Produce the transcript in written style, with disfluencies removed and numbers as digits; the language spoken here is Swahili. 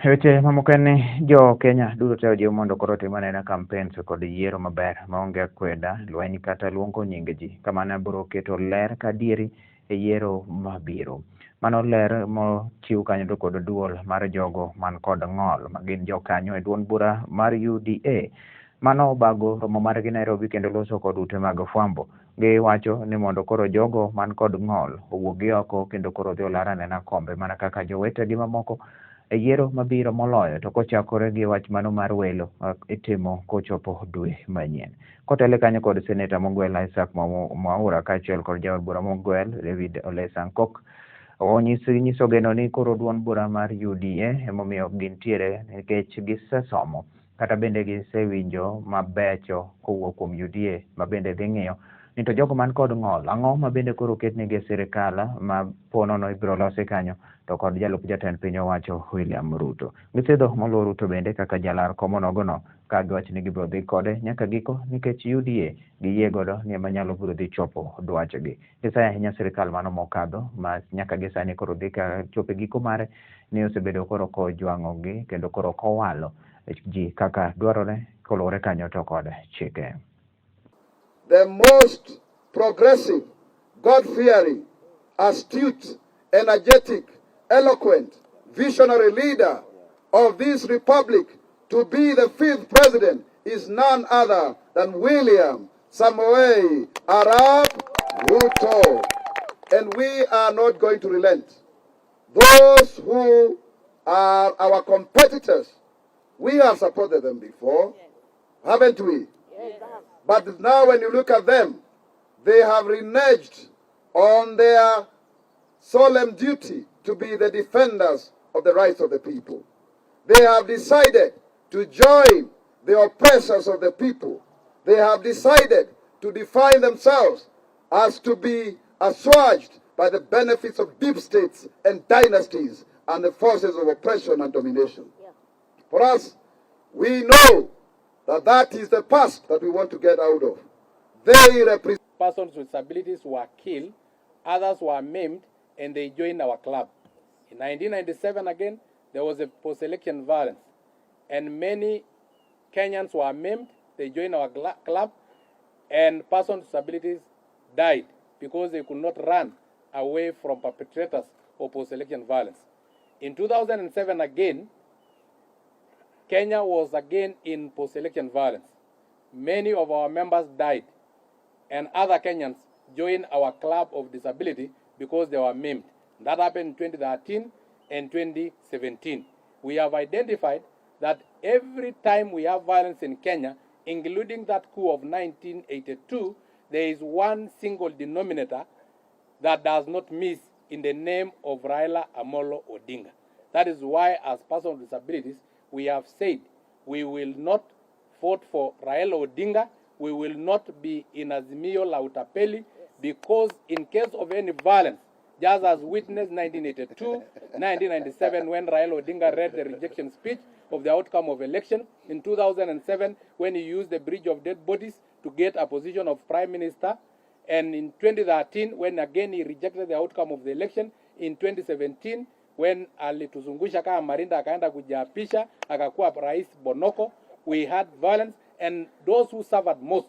Weche mamokene jo Kenya duto te ojiw mondo koro timane na campaigns kod yiero maber maonge kweda lweny kata luongo nying ji kamane biro keto ler kadieri e yiero mabiro. Mano ler mochiw kanyo kod duol mar jogo man kod ng'ol magin jokanyo e duond bura mar UDA. Mano bago romo margi Nairobi kendo loso kod ute mag fwambo. Giwacho ni mondo koro jogo man kod ng'ol owuogi oko kendo koro dhi olarane na kombe mana kaka jowetegi mamoko e yiero mabiro moloyo to kochakore gi wach mano mar welo itimo kochopo dwe manyien. Kotele kanyo kod seneta Mogwel Isaac Mwaura kaachiel kod jaod bura Mogwel David Ole Sankok onyiso geno ni koro duond bura mar UDA emomiyo gintiere nikech gisesomo kata bende gisewinjo mabecho kowuok kuom UDA ma bende dhi ng'iyo ni to jogo man kod ng'ol ang'o ma bende koro ketnegi sirikal ma ponono ibiro losi kanyo to kod jalup jatend piny owacho William Ruto. Gisedho moluwo Ruto bende kaka jalar komonogono ka giwacho ni gibiro dhi kode nyaka giko nikech UDA giyie godo ni ema nyalo biro dhi chopo dwachgi. Gisayo ahinya sirikal mano mokadho ma nyaka gisani koro dhi ka chope giko mare ni osebedo koro kojwang'ogi kendo koro kowalo ji kaka dwarore koluwore kanyo to kod chike. The most progressive, God-fearing, astute, energetic, eloquent, visionary leader of this republic to be the 5th president is none other than William Samoei Arap Ruto. And we are not going to relent. Those who are our competitors, we have supported them before, haven't we? But now when you look at them, they have reneged on their solemn duty to be the defenders of the rights of the people. They have decided to join the oppressors of the people. They have decided to define themselves as to be assuaged by the benefits of deep states and dynasties and the forces of oppression and domination. For us, we know that is the past that we want to get out of. They represent persons with disabilities were killed, others were maimed, and they joined our club. In 1997 again, there was a post-election violence, and many Kenyans were maimed, they joined our club, and persons with disabilities died because they could not run away from perpetrators of post-election violence. In 2007 again, Kenya was again in post-election violence. Many of our members died, and other Kenyans joined our club of disability because they were maimed. That happened in 2013 and 2017. We have identified that every time we have violence in Kenya, including that coup of 1982, there is one single denominator that does not miss in the name of Raila Amolo Odinga. That is why, as persons with disabilities, we have said we will not vote for Raila Odinga, we will not be in Azimio la Utapeli, because in case of any violence, just as witnessed 1982, 1997, when Raila Odinga read the rejection speech of the outcome of election, in 2007, when he used the bridge of dead bodies to get a position of prime minister, and in 2013, when again he rejected the outcome of the election, in 2017, when alituzungusha kama Marinda akaenda kujiapisha akakuwa rais Bonoko, we had violence, and those who suffered most